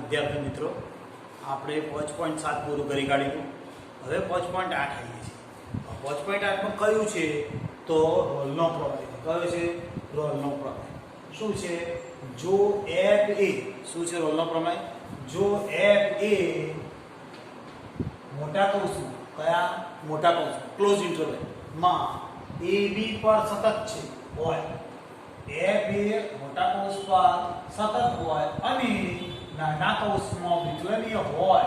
વિદ્યાર્થી મિત્રો, આપણે 5.7 પૂરું કરી કાઢ્યું. હવે 5.8 આવીએ છીએ. 5.8 માં કયું છે તો રોલનો પ્રમેય. કયો છે? રોલનો પ્રમેય. શું છે? જો f એ શું છે રોલનો પ્રમેય? જો f એ મોટા કૌંસમાં, કયા મોટા કૌંસમાં, ક્લોઝ ઇન્ટરવલ માં ab પર સતત છે હોય, f એ મોટા કૌંસ પર સતત હોય અને નાના કૌંસમાં વિકલનીય હોય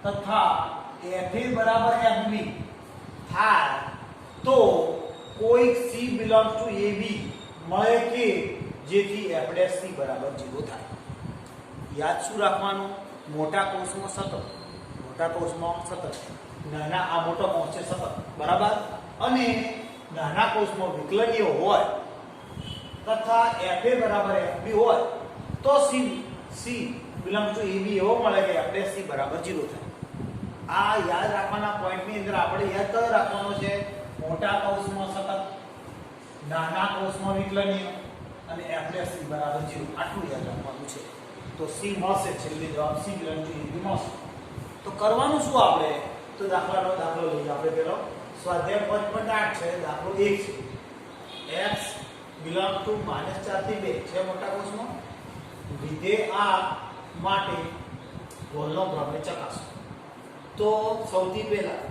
તથા f a બરાબર fb થાય તો કોઈ c belongs to ab મળે કે જેથી f' c બરાબર 0 થાય. યાદ શું રાખવાનું? મોટા કૌંસમાં સતત, મોટા કૌંસમાં સતત, નાના આ મોટો કૌંસ છે સતત, બરાબર, અને નાના કૌંસમાં વિકલનીય હોય તથા fa બરાબર fb હોય તો c belongs to ab એવો મળે કે f' c બરાબર 0 થાય. આ યાદ રાખવાના પોઈન્ટની અંદર આપણે યાદ કયો રાખવાનો છે? મોટા કૌંસમાં સતત, નાના કૌંસમાં વિકલનીય અને f' c બરાબર 0. આટલું યાદ રાખવાનું છે. તો c મળશે, છેલ્લે જવાબ c belongs to ab મળશે. તો કરવાનું શું આપણે? તો દાખલો લઈએ આપણે. પેલો સ્વાધ્યાય 5.8 છે, દાખલો 1 છે. x belongs to -4 થી 2 છે મોટા કૌંસમાં. વિધેય આ માટે રોલનો પ્રમેય ચકાસો. તો સૌથી પહેલા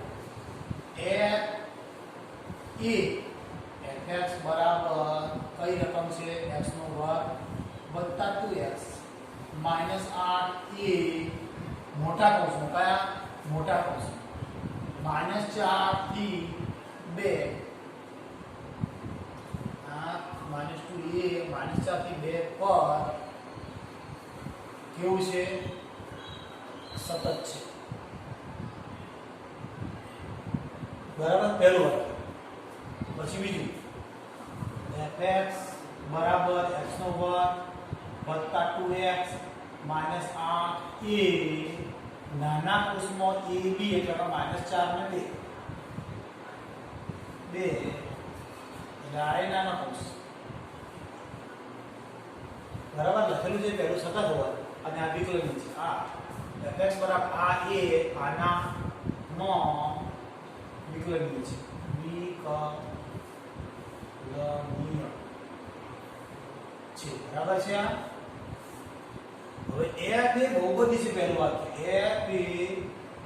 f એ fx બરાબર કઈ રકમ છે? x નો વર્ગ વત્તા 2x માઈનસ 8 એ મોટા કૌંસમાં, કયા મોટા કૌંસમાં, -4 થી 2 આ -2a -4 થી 2 પર કેવું છે? સતત છે, બરાબર. પહેલું પછી બીજું fx બરાબર x નો વર્ગ વત્તા 2x માઈનસ 8 એ નાના કૌંસમાં ab એટલે કે -4 ને 2 એટલે આ નાના કૌંસ, બરાબર. લખેલું છે પહેલું સતત હોય અને આ વિકલન છે. આ fx બરાબર આ a આના નો વિકલનીય છે, વિકલનીય છે, બરાબર છે. આ હવે f એ બહુપદી છે. પહેલું વાક્ય f એ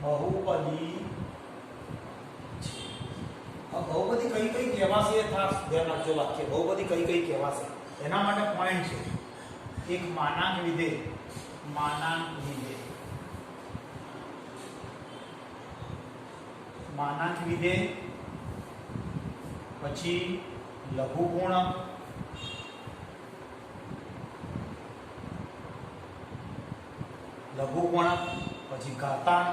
બહુપદી છે. આ બહુપદી કઈ કઈ કહેવાશે એ ખાસ ધ્યાન રાખજો. વાક્ય બહુપદી કઈ કઈ કહેવાશે એના માટે પોઈન્ટ છે. એક માનાંક વિધેય, માનાંક વિધેય, માનાંક વિધેય, પછી લઘુગુણક, લઘુગુણક, પછી ઘાતાંક,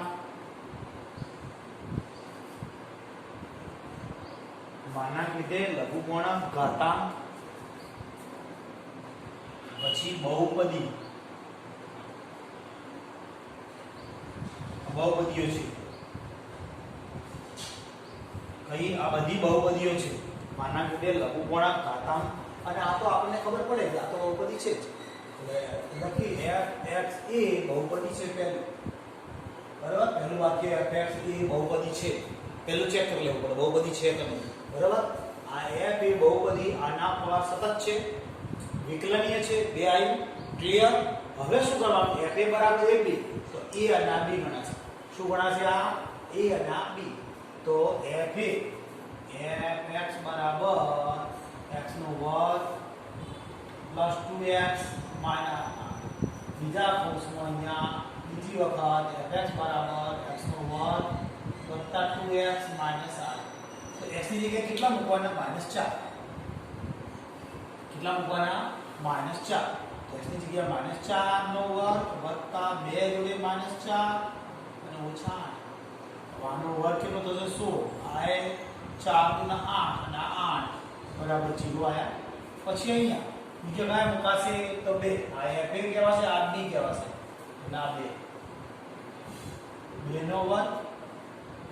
માનાંક વિધેય, લઘુગુણક, ઘાતાંક, પછી બહુપદી, બહુપદીઓ છે. કઈ? આ બધી બહુપદીઓ છે. માનાંક વિધેય, લઘુગુણક, ઘાતાંક, અને આ તો આપણને ખબર પડે કે આ તો બહુપદી છે જ. લખી fx એ બહુપદી છે પહેલું, બરાબર. પહેલું વાક્ય fx એ બહુપદી છે, પહેલું ચેક કરી લેવું પડે બહુપદી છે કે નહીં, બરાબર. આ f એ બહુપદી આના પર સતત છે, વિકલનીય છે. બે આવ્યું, ક્લિયર. હવે શું કરવાનું? f a બરાબર ab તો a અને b ગણાશે. શું ગણાશે? આ a અને આ b. તો f a fx બરાબર x નો વર્ગ પ્લસ 2x માઈનસ બીજા કૌંસમાં અહીંયા બીજી વખત fx બરાબર x નો વર્ગ વત્તા 2x માઈનસ 8. તો x ની જગ્યાએ કેટલા મૂકવાના? -4. કેટલા મૂકવાના? -4. તો x ની જગ્યાએ -4 નો વર્ગ વત્તા 2 જોડે -4 અને ઓછા 8. આનો વર્ગ કેટલો થશે? 16. આ 4 ગુણ્યા 8 અને 8 બરાબર 0 આયા. પછી અહીંયા બીજો કયા મુકાશે? તો 2. આ f a કહેવાશે, આ b કહેવાશે. એટલે આ 2 નો વર્ગ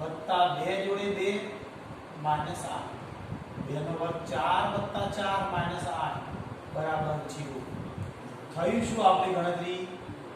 વત્તા 2 જોડે 2 -8. 2 નો વર્ગ 4 વત્તા 4 -8 બરાબર 0. થયું શું આપણી ગણતરી?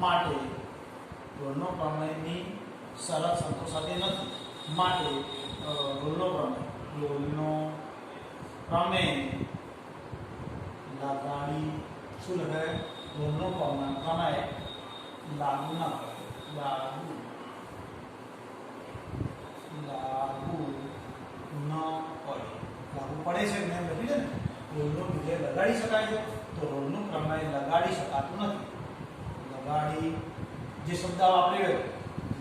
માટે રોલનો પ્રમેયની શરત સંતોષાતી નથી. માટે રોલનો પ્રમેય લગાડી શું લગાડે? રોલનો પ્રમેય લાગુ ન કરે. લાગુ ન પડે. લાગુ પડે છે ને લખી દે ને. રોલનો વિધેય લગાડી શકાય છે, તો રોલનું પ્રમેય લગાડી શકાતું નથી. લગાડી જે શબ્દ વાપર્યો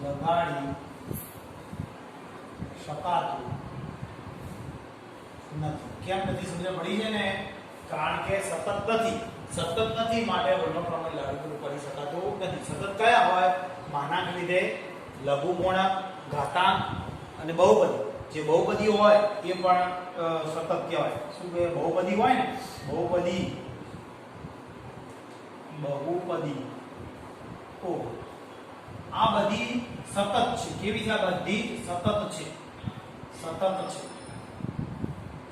લગાડી શકાતું નથી. કેમ નથી? સમજ પડી છે ને? કારણ કે સતત નથી માટે રોલનો પ્રમેય લાગુ કરી શકાતું નથી. સતત કયા હોય? માનાંક વિધેય, લઘુગુણક, ઘાતાંક અને બહુપદી. જે બહુપદી હોય એ પણ સતત કહેવાય. શું કહે? બહુપદી હોય ને, બહુપદી ઓ આ બધી સતત છે. કેવી છે? આ બધી સતત છે.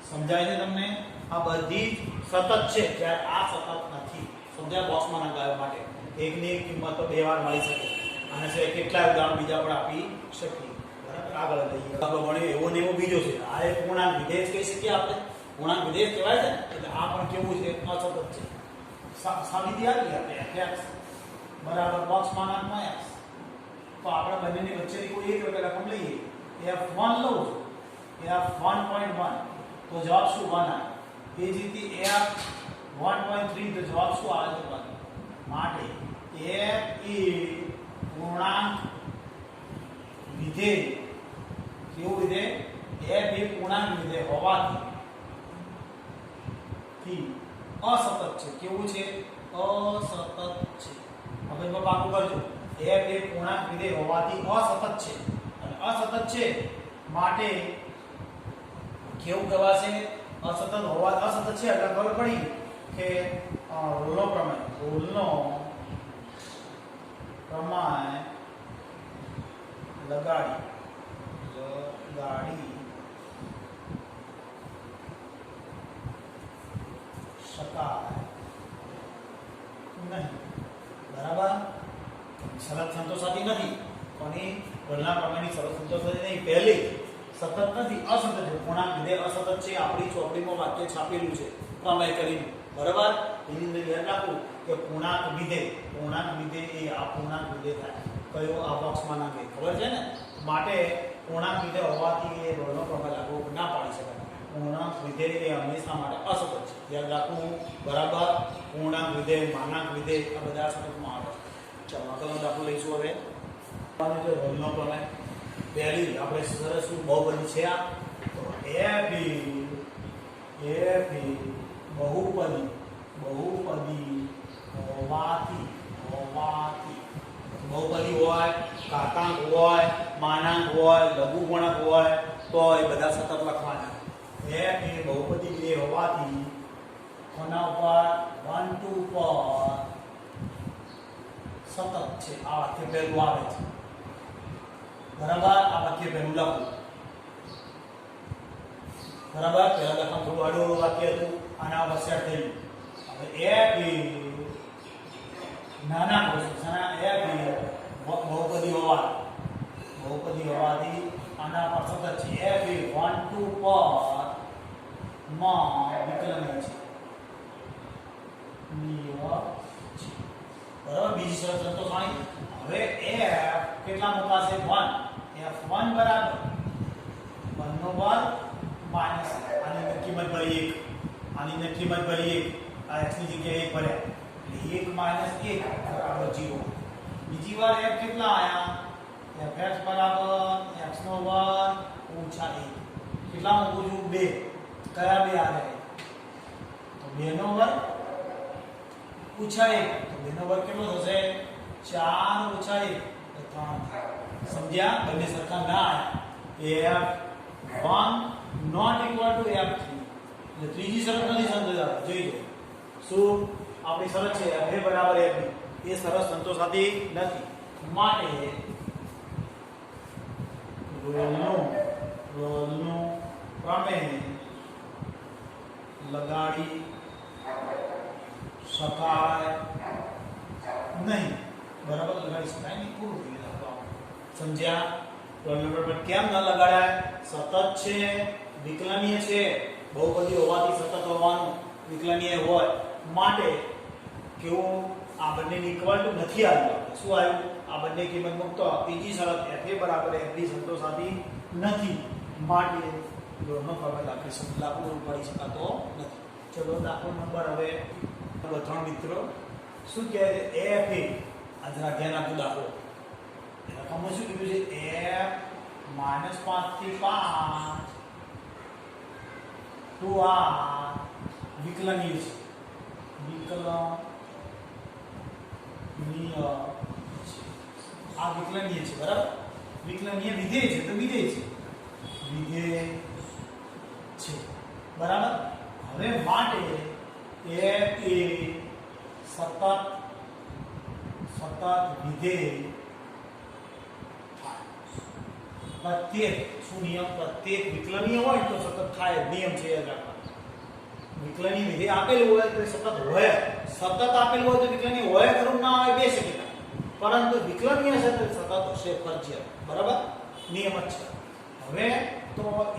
સમજાય છે તમને? આ બધી સતત છે, જ્યારે આ સતત નથી. સમજાય? બોક્સમાં લગાવવા માટે એકની એક કિંમત તો બે વાર મળી શકે. અને છે કેટલાય ઉદાહરણ બીજા પણ આપી શકીએ. બરાબર? આગળ લઈએ. આપણે ભણ્યું એવો ને એવો બીજો છે. આ એક પૂર્ણાંક વિધેય કહી શકીએ આપણે. પૂર્ણાંક વિધેય કહેવાય છે. એટલે આ પણ કેવું છે? અસતત છે. સાબિતી આપી આપણે fx બરાબર બોક્સમાં નાખમાં x. તો આપણે બંનેની વચ્ચેની કોઈ એક રકમ લઈએ. f1 લઉં છું. f1.1 તો જવાબ શું? 1 આવે. એ જ રીતે f1.3 તો જવાબ શું આવે છે? 1. માટે f એ પૂર્ણાંક વિધેય. કેવું વિધેય? f એ પૂર્ણાંક વિધેય હોવાથી અસતત છે. કેવું છે? અસતત છે. હવે પાકું કરજો. f એ પૂર્ણાંક વિધેય હોવાથી અસતત છે. અને અસતત છે માટે કેવું કહેવાશે? અસતત છે એટલે ખબર પડી કે રોલનો પ્રમેય લગાડી શકાય નહીં. બરાબર? શરત સંતોષાતી નથી. કોની? રોલના પ્રમેયની શરત સંતોષાતી નહીં. પહેલી સતત નથી, અસતત છે. પૂર્ણાંક વિધેય અસતત છે. આપણી ચોપડીમાં વાક્ય છાપેલું છે પ્રમેય કરીને. બરાબર? એની અંદર યાદ રાખવું કે પૂર્ણાંક વિધેય એ આ પૂર્ણાંક વિધેય થાય. કયો? આ બોક્સમાં નાખે. ખબર છે ને? માટે પૂર્ણાંક વિધેય હોવાથી એ રોલનો પ્રમેય લાગુ ના પાડી શકાય. પૂર્ણાંક વિધેય એ હંમેશા માટે અસતત છે. યાદ રાખવું. બરાબર? પૂર્ણાંક વિધેય, માનાંક વિધેય આ બધા સતતમાં આવે છે. ચાલો આગળનો દાખલો લઈશું હવે. રોલનો પ્રમેય પહેલી આપણે સરસ બહુપદી છે. આ તો f એ બહુપદી હોવાથી બહુપદી હોય, ઘાતાંક હોય, માનાંક હોય, લઘુગુણક હોય તો એ બધા સતત લખવાના. f એ બહુપદી વિધેય હોવાથી કોના ઉપર? 1 2 પર સતત છે. આ વાક્ય પહેલું આવે છે. બરાબર? આ વાક્ય પહેલું લખું. બરાબર? પહેલા લખમ થોડું આડું વાક્ય હતું. આના ઉપર સેટ થયું. હવે f એ નાના ક્વેશ્ચન f એ બહુપદી હોવાથી આના પર સતત છે. f એ 1 2 પર માં વિકલનીય છે. બરાબર? બીજી શરત સંતોષાણી. હવે f કેટલા મુકાશે? 1. f1 બરાબર 1 નો વર્ગ માઈનસ આની અંદર કિંમત ભરી 1. આની અંદર કિંમત ભરી 1. આ x ની જગ્યાએ 1 ભર્યા. એટલે 1 માઈનસ 1 બરાબર 0. બીજી વાર f કેટલા આયા? fx બરાબર x નો વર્ગ ઓછા 1. કેટલા મૂકું છું? 2. કયા 2 આવે? તો 2 નો વર્ગ ઓછા 1. તો 2 નો વર્ગ કેટલો થશે? 4 ઓછા 1 તો 3. સમજ્યા? બંને સરખા ના આયા. f1 not equal to f3. એટલે ત્રીજી શરત નથી સંતોષાતી. જોઈ લો. શું આપણી શરત છે? f બરાબર f એ શરત સંતોષાતી નથી. માટે રોલનો પ્રમેય લગાડી શકાય નહીં. બરાબર લગાડી શકાય નહીં, પૂરું થઈ ગયું. સમજ્યા? રોલ નંબર પર કેમ ન લગાડાય? સતત છે, વિકલનીય છે, બહુપદી હોવાથી સતત હોવાનું, વિકલનીય હોય માટે કેવું આ બંનેની ઇક્વલ ટુ નથી આવ્યું. શું આવ્યું? આ બંને કિંમત મુકતો બીજી શરત fa બરાબર fb સંતોષાતી નથી, માટે રોલનો ફોર્મ્યુલા આપણે લાગુ પડી શકાતો નથી. ચલો દાખલો નંબર હવે 3 મિત્રો શું કહે છે? fa આ જરા ધ્યાન આપજો. દાખલો રકમમાં શું કીધું છે? f -5 થી 5 to આ વિકલનીય છે, આ વિકલનીય છે. બરાબર? વિકલનીય વિધેય છે તો વિધેય છે, વિધેય છે. બરાબર? હવે માટે f એ સતત વિધેય પ્રત્યેક શું નિયમ? પ્રત્યેક વિકલનીય હોય તો સતત થાય, નિયમ છે યાદ રાખવાનો. વિકલનીય વિધેય આપેલું હોય તો સતત હોય, સતત આપેલું હોય તો વિકલનીય હોય ખરું ના હોય બે શક્યતા, પરંતુ વિકલનીય છે તો સતત હશે ફરજિયાત. બરાબર? નિયમ જ છે. હવે તો f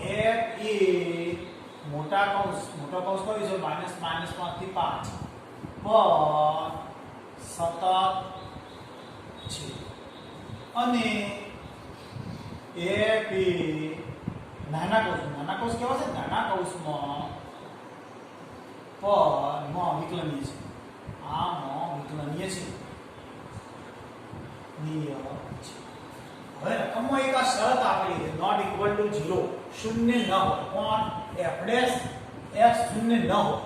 એ મોટા કૌંસ કયું છે? -5 થી 5 પર સતત છે, અને f એ નાના કૌંસ કેવા છે? નાના કૌંસમાં પર વિકલનીય છે, આમાં વિકલનીય છે, નિયમ છે. હવે રકમમાં એક આ શરત આપેલી છે, નોટ ઇક્વલ ટુ 0, શૂન્ય ન હોય. કોણ? f' f શૂન્ય ન હોય.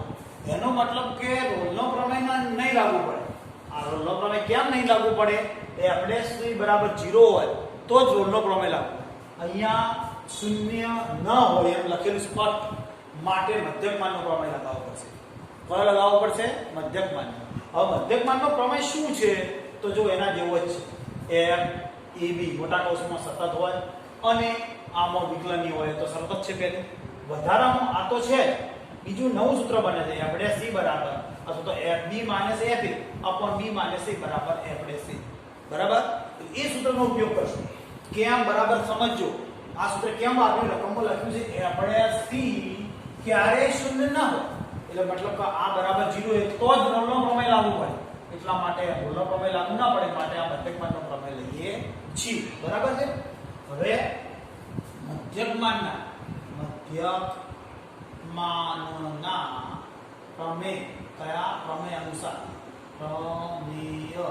એનો મતલબ કે રોલનો પ્રમેય નહીં લાગુ પડે. આ રોલનો પ્રમેય કેમ નહીં લાગુ પડે? f' બરાબર 0 હોય તો જ રોલનો પ્રમેય લાગુ પડે. અહીંયા શૂન્ય ન હોય એમ લખેલું સ્પષ્ટ, માટે મધ્યકમાનનો પ્રમેય લગાવવો પડશે. કયો લગાવવો પડશે? મધ્યકમાનનો. હવે મધ્યકમાનનો પ્રમેય શું છે? તો જો એના જેવો જ છે. f a b મોટા કૌંસમાં સતત હોય અને આમાં વિકલનીય હોય તો શરત જ છે પેલી. વધારામાં આ તો છે, બીજું નવું સૂત્ર બને છે f' બરાબર અથવા તો fb - fa upon b - a બરાબર f'. બરાબર? એ સૂત્રનો ઉપયોગ કરશું. કેમ? બરાબર સમજજો. આ સૂત્ર કેમ આપ્યું? રકમમાં લખ્યું છે f' ક્યારે શૂન્ય ન હોય, એટલે મતલબ કે આ બરાબર 0 હોય તો જ રોલનો પ્રમેય લાગુ પડે. એટલા માટે રોલનો પ્રમેય લાગુ ના પડે માટે આ મધ્યકમાનનો પ્રમેય લઈએ છીએ. બરાબર છે? હવે મધ્યકમાનના પ્રમેય કયા? પ્રમેય અનુસાર, પ્રમેય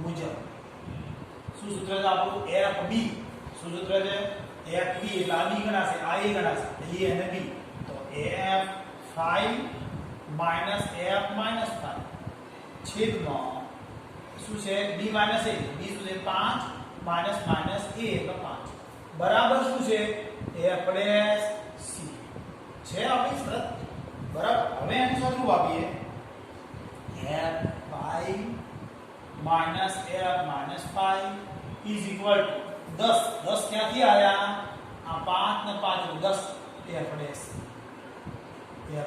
મુજબ શું સૂત્ર છે આપણું? fb. શું સૂત્ર છે? fb એટલે આ b ગણાશે, આ a ગણાશે, a અને b. તો f5 f 5 છેદમાં શું છે? b - a. b શું છે? 5 - a એટલે 5 બરાબર શું છે? f' છે આપણી શરત. બરાબર? હવે એનું સ્વરૂપ આપીએ. f5 - f - 5 is equal to 10. 10 ક્યાંથી આવ્યા? આ 5 ને 5 10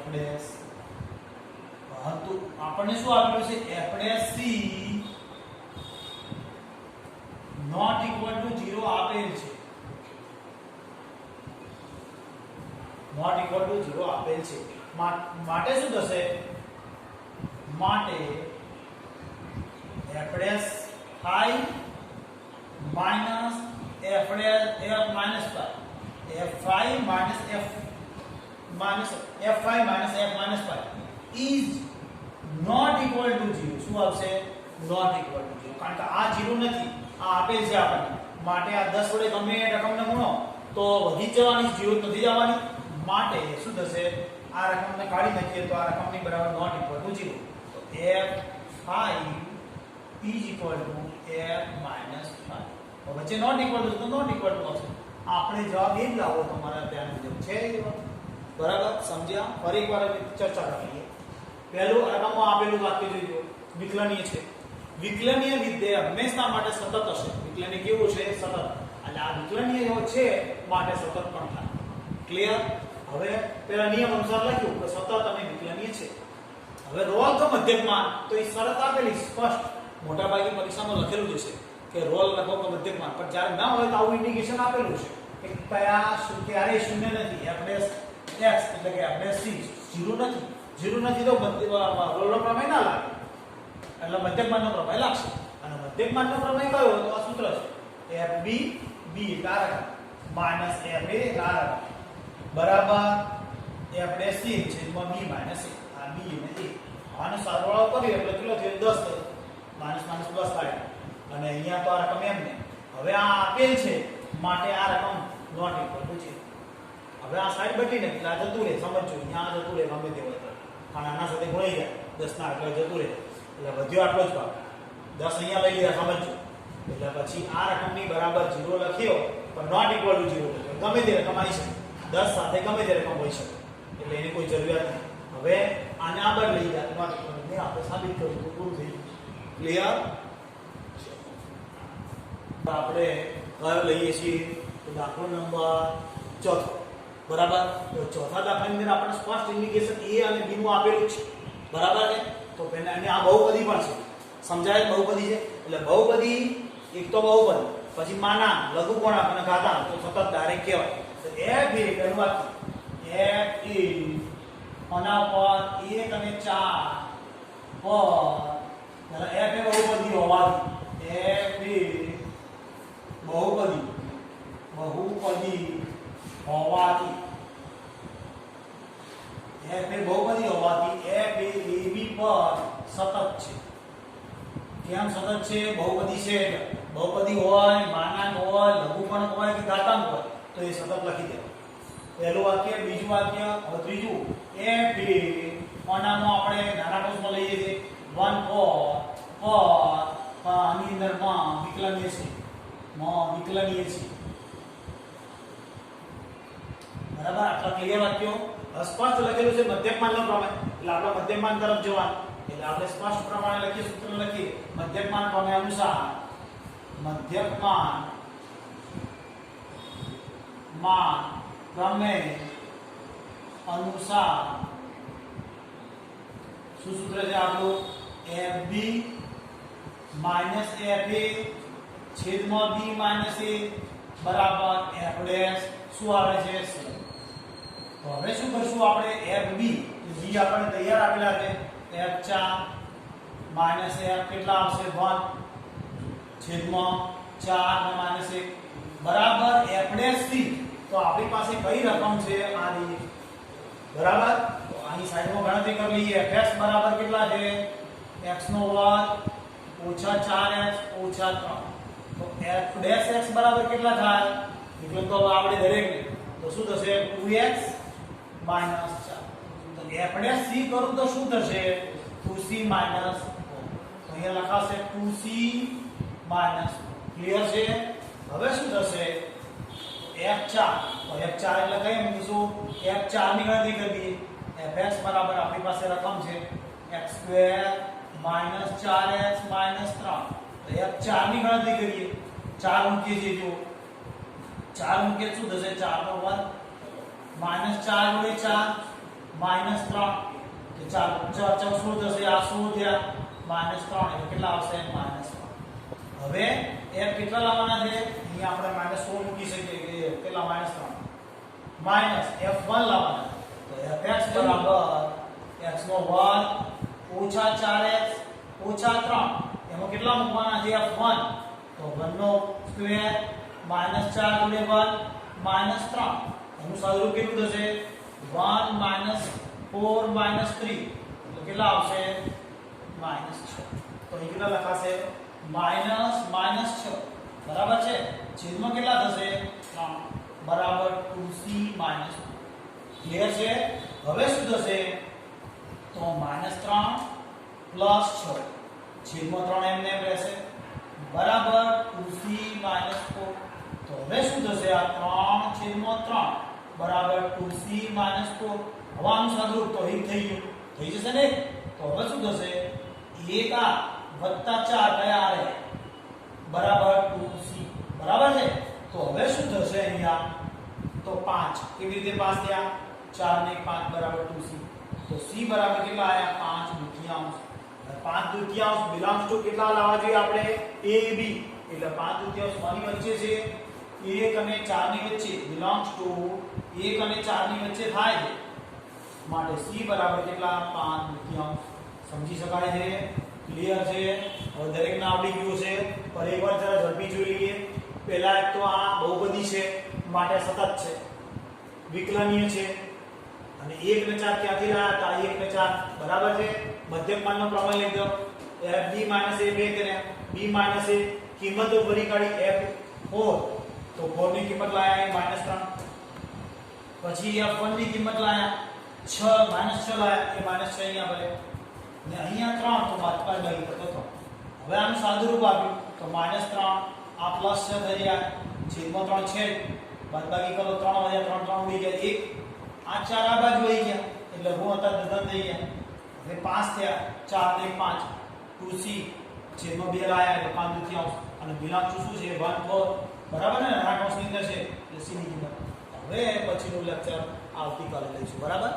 f' પરંતુ આપણને શું આપેલું છે? f' નોટ ઇક્વલ ટુ 0 આપેલ છે. નોટ ઇક્વલ ટુ 0 આપેલ છે. માટે શું થશે? માટે f'5 minus f minus 5 f5 minus f minus 5 is not equal to 0. શું આવશે? not equal to 0. કારણ કે આ 0 નથી, આ આપેલ છે આપણને. માટે આ 10 વડે ગમે એ રકમને ગુણો તો વધી જવાની, 0 નથી જવાની. માટે શું થશે? આ રકમને કાઢી નાખીએ તો આ રકમની બરાબર not equal to 0. તો f5 is equal to f minus 5. તો વચ્ચે not equal to તો not equal to આવશે. આપણે જવાબ એ જ લાવો તમારા ધ્યાન મુજબ છે. બરાબર? સમજ્યા? ફરી એકવાર ચર્ચા કરીએ. પહેલું રકમમાં આપેલું વાક્ય જોજો, વિકલનીય છે. વિકલનીય વિધેય હંમેશા માટે સતત હશે. વિકલનીય કેવું છે? સતત. એટલે આ વિકલનીય છે માટે સતત પણ થાય. ક્લિયર? હવે પેલા નિયમ અનુસાર લખ્યું કે સતત અને વિકલનીય છે. હવે રોલ તો મધ્યકમાં તો એ શરત આપેલી સ્પષ્ટ મોટાભાગે પરીક્ષામાં લખેલું જ છે કે રોલ લખો કે મધ્યકમાં, પણ જ્યારે ના હોય તો આવું ઇન્ડિકેશન આપેલું છે કે કયા ક્યારેય શૂન્ય નથી. f ડેશ x એટલે કે f ડેશ c 0 નથી તો રોલનો પ્રમેય ના લાગે, એટલે મધ્યકમાનનો પ્રમેય લાગશે. અને મધ્યકમાનનો પ્રમેય કયો તો આ સૂત્ર છે fb b કારક માઈનસ fa કારક બરાબર f ડેશ c છેદમાં b માઈનસ a. આ b અને a આનો સરવાળો કરીએ એટલે કેટલો થયો 10 થયો, માઈનસ માઈનસ પ્લસ થાય. અને અહીંયા તો આ રકમ એમને હવે આ આપેલ છે માટે આ રકમ નોટ ઇક્વલ ટુ છે. હવે આ સાઈડ બદલી ને એટલે આ જતું રહે, સમજો અહીંયા જતું રહે ગમે તે હોય તો, કારણ આના સાથે ગુણાઈ જાય 10 ના એટલે જતું રહે, એટલે વધ્યો આટલો જ ભાગ 10 અહીંયા લઈ લીધા, સમજો. એટલે પછી આ રકમની બરાબર 0 લખ્યો પણ નોટ ઇક્વલ ટુ 0 લખ્યો, ગમે તે રકમ આવી શકે 10 સાથે ગમે તે રકમ હોઈ શકે, એટલે એની કોઈ જરૂરિયાત નથી. હવે આને આ બદલી જાય નોટ ઇક્વલ ને આપણે સાબિત કર્યું તો પૂરું થઈ ગયું. ક્લિયર? આપણે કયો લઈએ છીએ તો દાખલો નંબર 4, બરાબર. તો ચોથા દાખલાની અંદર આપણે સ્પષ્ટ ઇન્ડિકેશન a અને b નું આપેલું છે, બરાબર છે. તો પહેલા અને આ બહુપદી પણ છે, સમજાય બહુપદી છે એટલે બહુપદી એક તો બહુપદી પછી માના લઘુકોણક અને ઘાતાંક તો સતત ડાયરેક્ટ કહેવાય. તો f એ પહેલું વાક્ય f એ આના પર 1 અને 4 પર f એ બહુપદી હોવાથી f એ બહુપદી હોવાથી f એ બહુપદી હોવાથી f એ ab પર સતત છે. કેમ સતત છે? બહુપદી છે એટલે બહુપદી હોય, માનાંક હોય, લઘુકોણક હોય કે ઘાતાંક હોય તો એ સતત લખી દેવાય. પહેલું વાક્ય, બીજું વાક્ય, હવે ત્રીજું f એ આનામાં આપણે નાના કૌંસમાં લઈએ છીએ 1 પર આની અંદર માં વિકલનીય છે, બરાબર. આટલા ક્લિયર વાક્યો. સ્પષ્ટ લખેલું છે મધ્યકમાનનો પ્રમેય એટલે આપણે મધ્યકમાન તરફ જવાનું, એટલે આપણે સ્પષ્ટ પ્રમાણે લખીએ, સૂત્ર લખીએ મધ્યકમાન પ્રમેય અનુસાર શું સૂત્ર છે આપણું? fb માઈનસ fa છેદમાં b માઈનસ a બરાબર f ડેશ શું આવે છે? તો હવે શું કરશું આપણે? fb b આપણે તૈયાર આપેલા છે f4 માઈનસ f કેટલા આવશે? 1 છેદમાં 4 ને માઈનસ 1 બરાબર f ડેશ c. તો આપણી પાસે કઈ રકમ છે? આ રહી, બરાબર. તો અહીં સાઈડમાં ગણતરી કરી લઈએ. fx બરાબર કેટલા છે? x નો વર્ગ ઓછા 4x ઓછા 3. તો f ડેશ x બરાબર કેટલા થાય? વિકલન તો આપણે દરેકને તો શું થશે? 2x minus 4. તો f ડેશ c કરું તો શું થશે? 2c minus 4. તો અહીંયા લખાશે 2c માઈનસ. ક્લિયર છે? હવે શું થશે? f4 તો f4 એટલે કઈ મૂકીશું? f4 ની ગણતરી કરી દઈએ. fx બરાબર આપણી પાસે રકમ છે x² માઈનસ 4x માઈનસ 3. તો f4 ની ગણતરી કરીએ. 4 મૂકીએ છીએ, જો 4 મૂકીએ શું થશે? 4 નો વર્ગ માઈનસ 4 વડે 4 માઈનસ 3. તો 4 4 16 થશે, આ 16 થયા માઈનસ 3 એટલે કેટલા આવશે? માઈનસ 3. હવે f કેટલા લાવવાના છે? અહીંયા આપણે માઈનસ 16 મૂકી શકીએ કે કેટલા? માઈનસ 3 માઈનસ f1 લાવવાના. તો fx બરાબર x નો વર્ગ ઓછા 4x ઓછા 3. એમાં કેટલા મૂકવાના છે? f1 તો 1 નો સ્ક્વેર માઈનસ 4 ગુણ્યા 1 માઈનસ 3. એનું સાદુરૂપ કેટલું થશે? 1 માઈનસ 4 માઈનસ 3 તો કેટલા આવશે? માઈનસ 6. તો અહીં કેટલા લખાશે? માઈનસ માઈનસ 6, બરાબર છે. છેદમાં કેટલા થશે? 3 બરાબર 2c માઈનસ 2. ક્લિયર છે? હવે શું થશે? તો -3 પ્લસ 6 છેદમાં 3 એમને એમ રહેશે બરાબર 2c માઈનસ 4. તો હવે શું થશે? આ 3 છેદમાં 3 બરાબર 2c માઈનસ 4. હવે આનું સાદુરૂપ તો અહીં થઈ ગયું, થઈ જશે ને? તો હવે શું થશે? 1 આ વત્તા 4 કયા રહે? બરાબર 2c, બરાબર છે. તો હવે શું થશે અહીંયા? તો 5 કેવી રીતે પાસ થયા? 4 ને 5 બરાબર 2c. તો c બરાબર કેટલા આયા? 5 દુત્યાંશ. 5/2 બિલોંગ્સ ટુ કેટલા લાવવા જોઈએ આપણે a b એટલે 5/2 કોની વચ્ચે છે 1 અને 4 ની વચ્ચે બિલોંગ્સ ટુ 1 અને 4 ની વચ્ચે થાય છે માટે c બરાબર કેટલા 5/2 સમજી શકાય છે ક્લિયર છે હવે દરેકને આવડી ગયું છે પર એકવાર જરા ઝડપી જોઈ લઈએ પહેલા એક તો આ બહુપદી છે માટે સતત છે વિકલનીય છે અને 1 ને 4 ક્યાંથી લાયા હતા 1 ને 4 બરાબર છે મધ્યકમાનનો પ્રમેય લઈ દો b - a બે કર્યા b - a કિંમતો ભરી કાઢી f4 તો 4 ની કિંમત લાયા એ -3 પછી f1 ની કિંમત લાયા 6 -6 લાયા એ -6 અહીંયા ભરે ને અહીંયા 3 તો બાદબાકી કરતો તો હવે આનું સાદુરૂપ આપ્યું તો -3 આ પ્લસ છે દરિયા છેદમાં 3 છે બાદબાકી કરો 3 * 3 3 ઉડી ગયા 1 આ 4 આ બાજુ આવી ગયા એટલે હું અત્યારે દદન થઈ ગયા હવે 5 થયા 4 ને 5 2c છેદમાં 2 લાયા એટલે 5/2 અને બિલોંગ્સ ટુ શું છે 1 4 બરાબર ને આ કૌંસની અંદર છે એટલે c ની કિંમત હવે પછીનું લેક્ચર આવતીકાલે લઈશું બરાબર